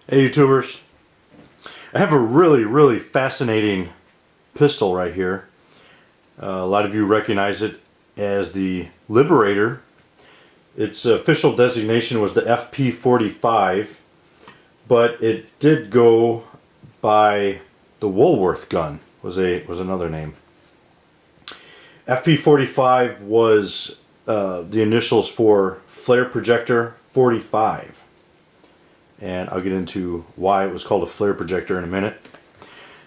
Hey YouTubers, I have a really fascinating pistol right here. A lot of you recognize it as the Liberator. Its official designation was the FP-45, but it did go by the Woolworth gun, was another name. FP-45 was the initials for Flare Projector 45. And I'll get into why it was called a flare projector in a minute.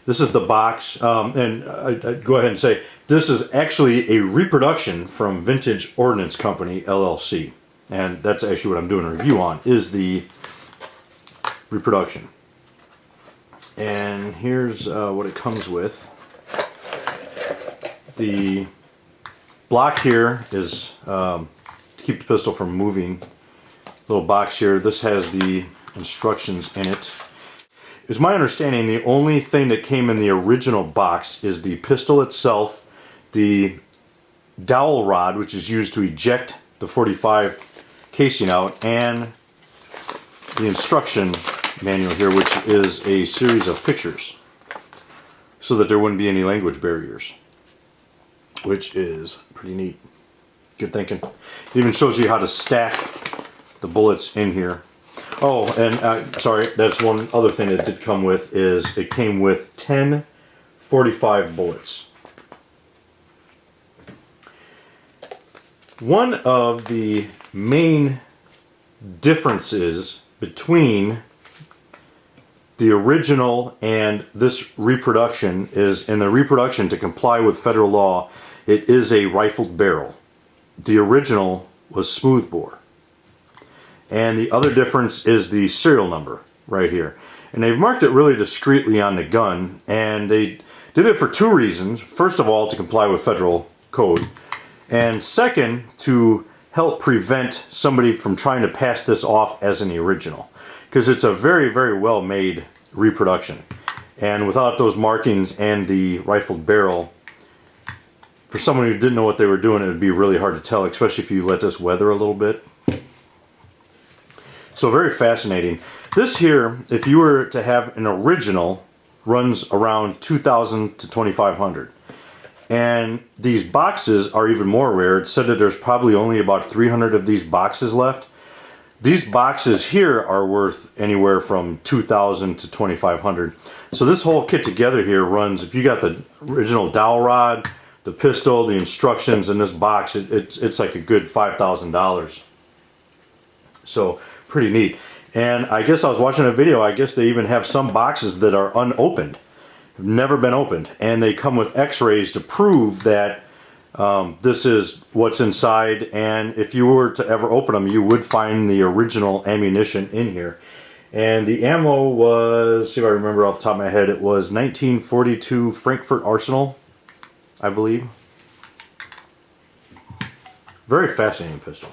This is the box, and I'd go ahead and say this is actually a reproduction from Vintage Ordinance Company, LLC. And that's actually what I'm doing a review on, is the reproduction. And here's what it comes with. The block here is to keep the pistol from moving. Little box here. This has the instructions in it. It's my understanding the only thing that came in the original box is the pistol itself, the dowel rod, which is used to eject the 45 casing out, and the instruction manual here, which is a series of pictures so that there wouldn't be any language barriers, which is pretty neat. Good thinking. It even shows you how to stack the bullets in here. Oh, and sorry, that's one other thing it did come with, is it came with 10 45 bullets. One of the main differences between the original and this reproduction is, in the reproduction, to comply with federal law, it is a rifled barrel. The original was smoothbore. And the other difference is the serial number right here. And they've marked it really discreetly on the gun, and they did it for two reasons. First of all, to comply with federal code, and second, to help prevent somebody from trying to pass this off as an original, because it's a very well made reproduction. And without those markings and the rifled barrel, for someone who didn't know what they were doing, it would be really hard to tell, especially if you let this weather a little bit. So very fascinating. This here, if you were to have an original, runs around $2,000 to $2,500. And these boxes are even more rare. It's said that there's probably only about 300 of these boxes left. These boxes here are worth anywhere from $2,000 to $2,500. So this whole kit together here runs, if you got the original dowel rod, the pistol, the instructions in this box, it's like a good $5,000. So pretty neat. And I guess I was watching a video, I guess they even have some boxes that are unopened, never been opened, and they come with x-rays to prove that this is what's inside, and if you were to ever open them, you would find the original ammunition in here. And the ammo was, see if I remember off the top of my head, it was 1942 Frankfurt Arsenal, I believe. Very fascinating pistol.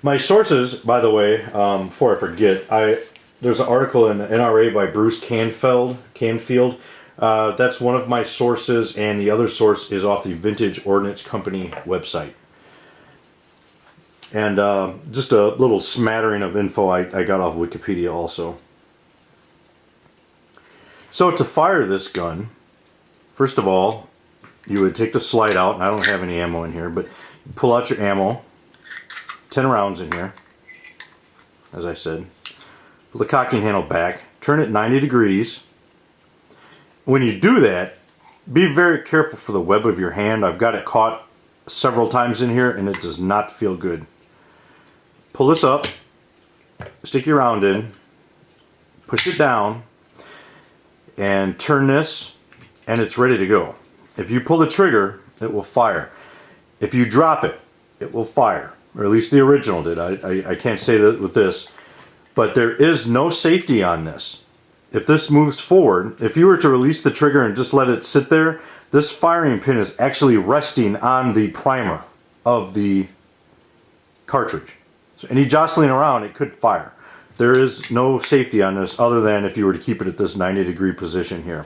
My sources, by the way, before I forget, there's an article in the NRA by Bruce Canfield. That's one of my sources, and the other source is off the Vintage Ordinance Company website. And just a little smattering of info I got off Wikipedia also. So to fire this gun, first of all, you would take the slide out, and I don't have any ammo in here, but you pull out your ammo. 10 rounds in here, as I said. Pull the cocking handle back, turn it 90 degrees. When you do that, be very careful for the web of your hand. I've got it caught several times in here and it does not feel good. Pull this up, stick your round in, push it down, and turn this, and it's ready to go. If you pull the trigger, it will fire. If you drop it, it will fire. Or at least the original did. I can't say that with this. But there is no safety on this. If this moves forward, if you were to release the trigger and just let it sit there, this firing pin is actually resting on the primer of the cartridge. So any jostling around, it could fire. There is no safety on this other than if you were to keep it at this 90-degree position here.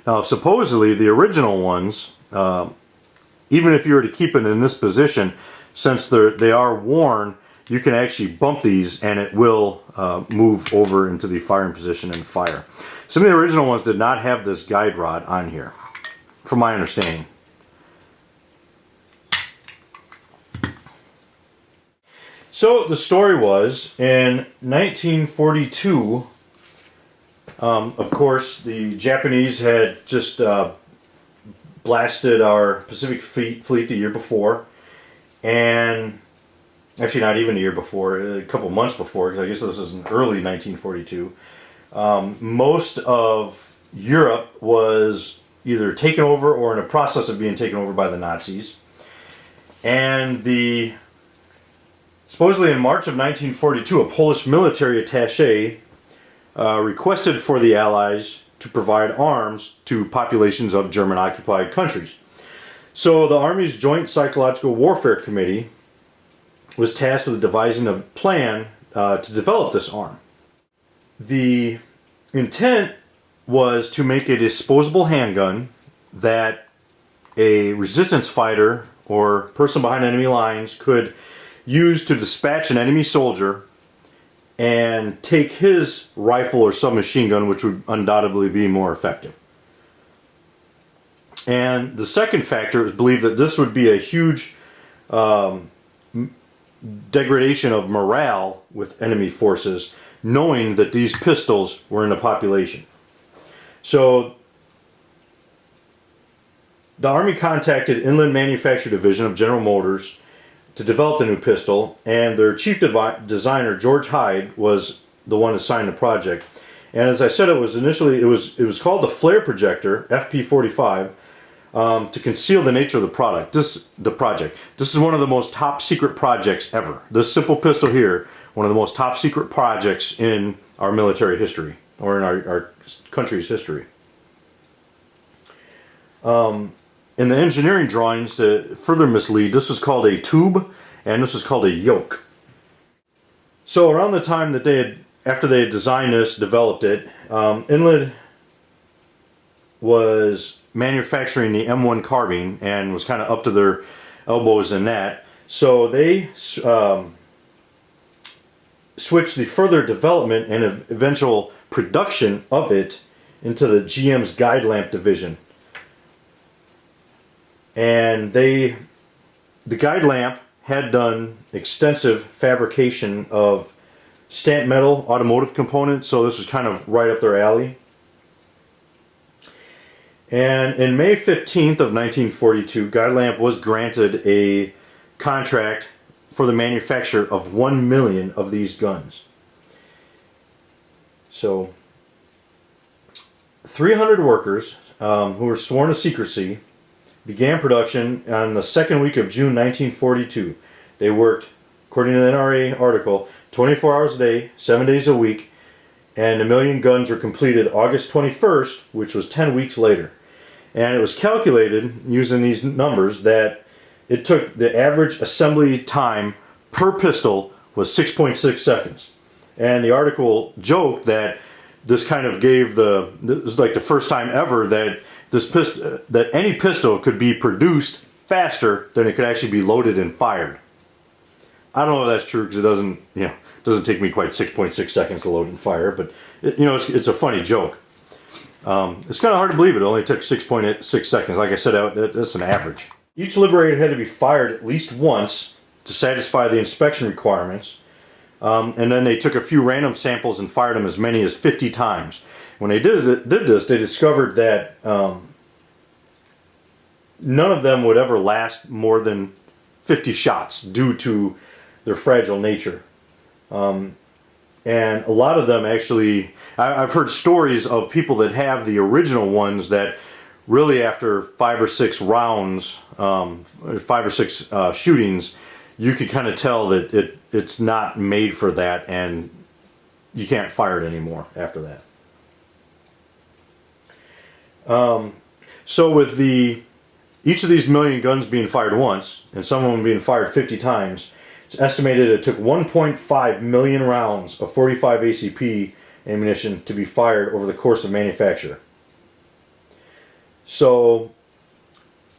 Now, supposedly, the original ones, even if you were to keep it in this position, since they are worn, you can actually bump these and it will move over into the firing position and fire. Some of the original ones did not have this guide rod on here, from my understanding. So the story was, in 1942, of course, the Japanese had just blasted our Pacific Fleet the year before, and actually not even a year before, a couple months before, because I guess this was in early 1942. Most of Europe was either taken over or in the process of being taken over by the Nazis. And supposedly in March of 1942, a Polish military attaché requested for the Allies to provide arms to populations of German-occupied countries. So the Army's Joint Psychological Warfare Committee was tasked with devising a plan to develop this arm. The intent was to make a disposable handgun that a resistance fighter or person behind enemy lines could use to dispatch an enemy soldier and take his rifle or submachine gun, which would undoubtedly be more effective. And the second factor is believed that this would be a huge degradation of morale with enemy forces, knowing that these pistols were in the population. So the Army contacted Inland Manufacture Division of General Motors to develop the new pistol, and their chief designer, George Hyde, was the one assigned the project. And as I said, it was called the flare projector, FP-45, to conceal the nature of the project. This is one of the most top secret projects ever. This simple pistol here, one of the most top secret projects in our military history, or in our country's history. In the engineering drawings, to further mislead, this was called a tube and this was called a yoke. So around the time that after they had designed this, developed it, Inland was manufacturing the M1 carbine and was kind of up to their elbows in that. So they switched the further development and eventual production of it into the GM's guide lamp division. And the guide lamp had done extensive fabrication of stamped metal automotive components, so this was kind of right up their alley. And in May 15th of 1942, Guide Lamp was granted a contract for the manufacture of 1 million of these guns. So 300 workers who were sworn to secrecy began production on the second week of June 1942. They worked, according to the NRA article, 24 hours a day, 7 days a week, and 1 million guns were completed August 21st, which was 10 weeks later. And it was calculated, using these numbers, that it took the average assembly time per pistol was 6.6 seconds. And the article joked that this kind of gave this was like the first time ever that that any pistol could be produced faster than it could actually be loaded and fired. I don't know if that's true, because it doesn't take me quite 6.6 seconds to load and fire, but it's a funny joke. It's kind of hard to believe it only took 6.6 seconds. Like I said, that's an average. Each Liberator had to be fired at least once to satisfy the inspection requirements, and then they took a few random samples and fired them as many as 50 times. When they did this, they discovered that none of them would ever last more than 50 shots due to their fragile nature. And a lot of them actually, I've heard stories of people that have the original ones that really after 5 or 6 rounds, 5 or 6 shootings, you could kind of tell that it's not made for that, and you can't fire it anymore after that. So with each of these 1 million guns being fired once, and some of them being fired 50 times, it's estimated it took 1.5 million rounds of 45 ACP ammunition to be fired over the course of manufacture. So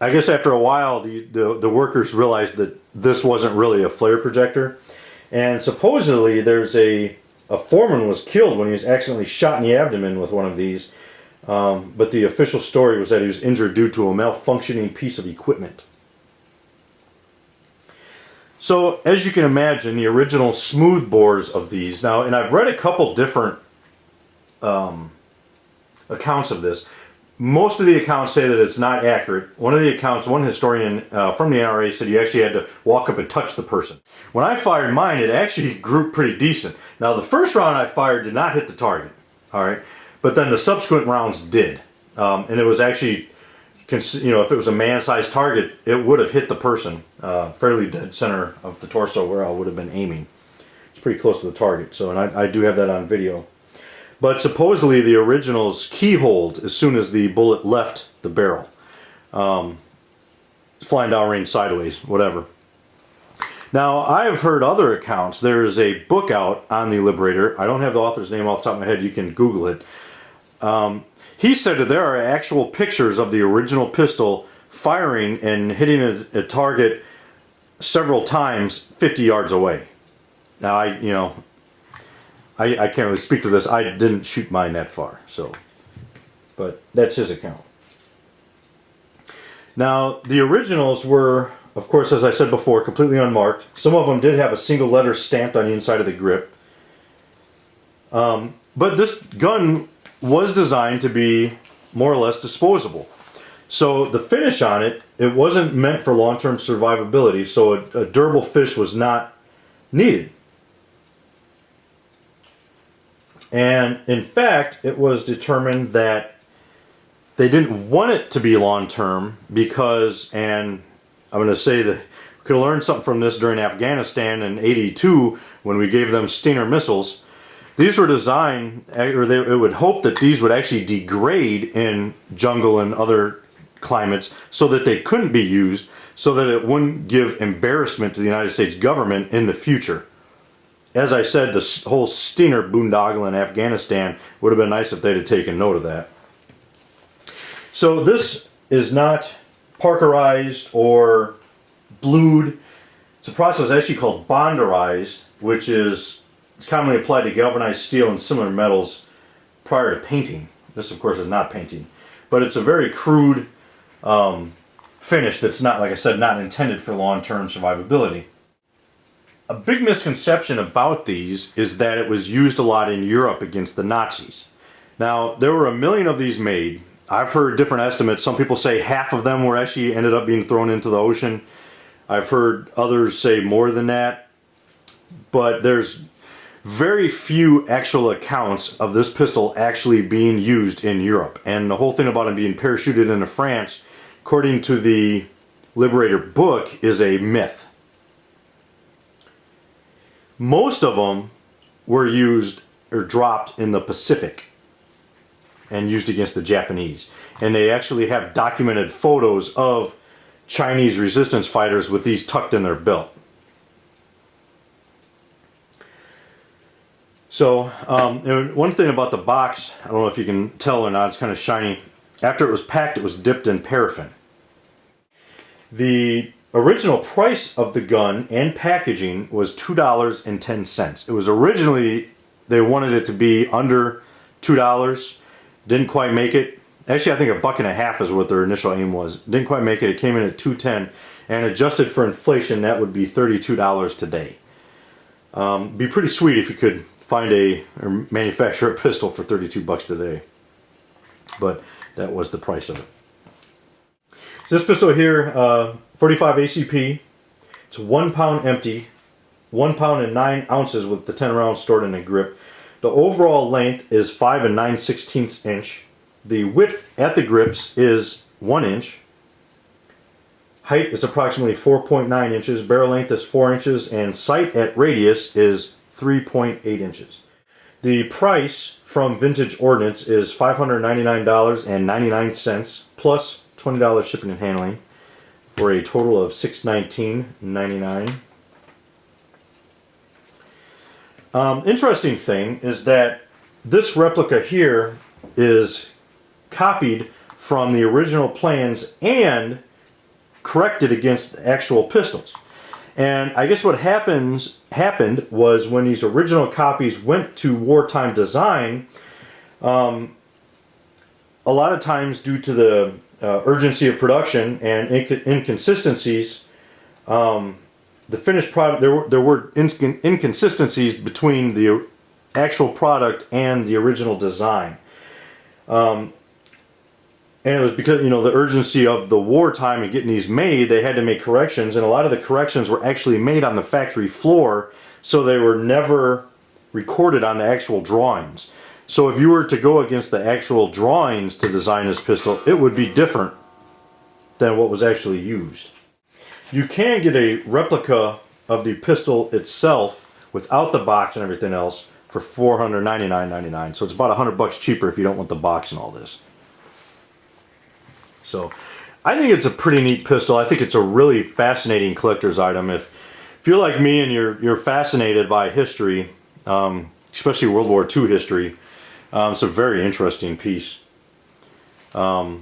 I guess after a while the workers realized that this wasn't really a flare projector, And supposedly there's a foreman was killed when he was accidentally shot in the abdomen with one of these. But the official story was that he was injured due to a malfunctioning piece of equipment. So, as you can imagine, the original smooth bores of these, now, and I've read a couple different accounts of this. Most of the accounts say that it's not accurate. One of the accounts, one historian from the NRA said you actually had to walk up and touch the person. When I fired mine, it actually grew pretty decent. Now, the first round I fired did not hit the target, all right? But then the subsequent rounds did. And it was actually, you know, if it was a man-sized target, it would have hit the person fairly dead center of the torso where I would have been aiming. It's pretty close to the target, so, and I do have that on video. But supposedly the originals keyholed as soon as the bullet left the barrel. Flying downrange sideways, whatever. Now, I have heard other accounts. There's a book out on the Liberator. I don't have the author's name off the top of my head. You can Google it. He said that there are actual pictures of the original pistol firing and hitting a target several times 50 yards away. Now, I can't really speak to this. I didn't shoot mine that far, so, but that's his account. Now, the originals were, of course, as I said before, completely unmarked. Some of them did have a single letter stamped on the inside of the grip. But this gun was designed to be more or less disposable. So the finish on it, it wasn't meant for long-term survivability, so a durable finish was not needed. And in fact, it was determined that they didn't want it to be long-term because, and I'm going to say that we could have learned something from this during Afghanistan in '82 when we gave them Stinger missiles. These were designed, or it would hope that these would actually degrade in jungle and other climates so that they couldn't be used, so that it wouldn't give embarrassment to the United States government in the future. As I said, the whole Stinger boondoggle in Afghanistan would have been nice if they'd have taken note of that. So this is not Parkerized or blued. It's a process actually called bonderized, which is it's commonly applied to galvanized steel and similar metals prior to painting. This, of course, is not painting. But it's a very crude finish that's not, like I said, not intended for long-term survivability. A big misconception about these is that it was used a lot in Europe against the Nazis. Now, there were 1 million of these made. I've heard different estimates. Some people say half of them were actually ended up being thrown into the ocean. I've heard others say more than that. But there's very few actual accounts of this pistol actually being used in Europe. And the whole thing about it being parachuted into France, according to the Liberator book, is a myth. Most of them were used or dropped in the Pacific and used against the Japanese. And they actually have documented photos of Chinese resistance fighters with these tucked in their belt. So, one thing about the box, I don't know if you can tell or not, it's kind of shiny. After it was packed, it was dipped in paraffin. The original price of the gun and packaging was $2.10. It was originally, they wanted it to be under $2. Didn't quite make it. Actually, I think $1.50 is what their initial aim was. Didn't quite make it. It came in at $2.10, and adjusted for inflation, that would be $32 today. Be pretty sweet if you could find or manufacture a pistol for $32 today. But that was the price of it. So this pistol here, 45 ACP. It's 1 pound empty, 1 pound and 9 ounces with the 10 rounds stored in the grip. The overall length is 5 9/16 inch. The width at the grips is 1 inch. Height is approximately 4.9 inches. Barrel length is 4 inches, and sight at radius is 3.8 inches. The price from Vintage Ordinance is $599.99 plus $20 shipping and handling for a total of $619.99. Interesting thing is that this replica here is copied from the original plans and corrected against actual pistols. And I guess what happened was when these original copies went to wartime design, a lot of times due to the urgency of production and inconsistencies, the finished product, there were inconsistencies between the actual product and the original design. And it was because, you know, the urgency of the wartime and getting these made, they had to make corrections, and a lot of the corrections were actually made on the factory floor, so they were never recorded on the actual drawings. So if you were to go against the actual drawings to design this pistol, it would be different than what was actually used. You can get a replica of the pistol itself without the box and everything else for $499.99. So it's about $100 cheaper if you don't want the box and all this. So I think it's a pretty neat pistol. I think it's a really fascinating collector's item. If you're like me and you're fascinated by history, especially World War II history, it's a very interesting piece. So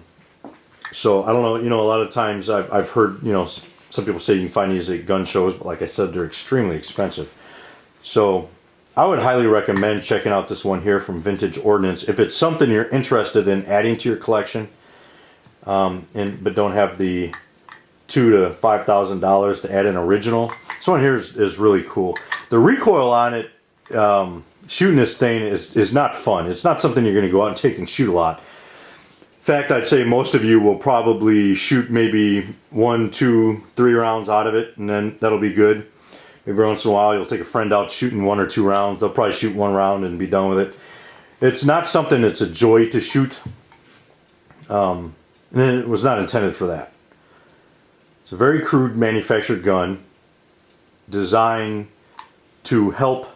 I don't know, you know, a lot of times I've heard, you know, some people say you can find these at gun shows, but like I said, they're extremely expensive. So I would highly recommend checking out this one here from Vintage Ordinance. If it's something you're interested in adding to your collection, but don't have the $2,000 to $5,000 to add an original, this one here is really cool. The recoil on it, shooting this thing is not fun. It's not something you're going to go out and take and shoot a lot. In fact, I'd say most of you will probably shoot maybe 1, 2, 3 rounds out of it, and then that'll be good. Maybe once in a while you'll take a friend out shooting 1 or 2 rounds. They'll probably shoot 1 round and be done with it. It's not something that's a joy to shoot. And it was not intended for that. It's a very crude manufactured gun designed to help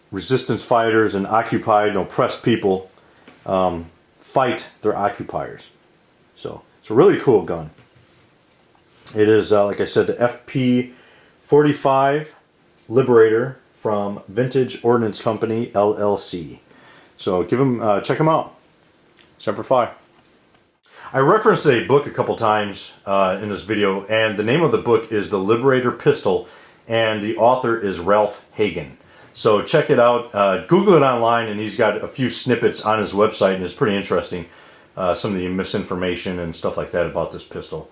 resistance fighters and occupied and oppressed people fight their occupiers. So it's a really cool gun. It is, like I said, the FP-45 Liberator from Vintage Ordnance Company, LLC. So check them out. Semper Fi. I referenced a book a couple times in this video, and the name of the book is The Liberator Pistol, and the author is Ralph Hagen. So check it out. Google it online, and he's got a few snippets on his website, and it's pretty interesting. Some of the misinformation and stuff like that about this pistol.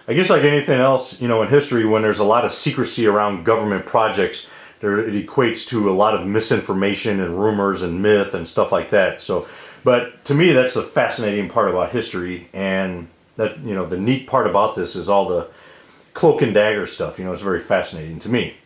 I guess like anything else, you know, in history, when there's a lot of secrecy around government projects, it equates to a lot of misinformation and rumors and myth and stuff like that. So, but to me, that's the fascinating part about history, and that, you know, the neat part about this is all the cloak and dagger stuff. You know, it's very fascinating to me.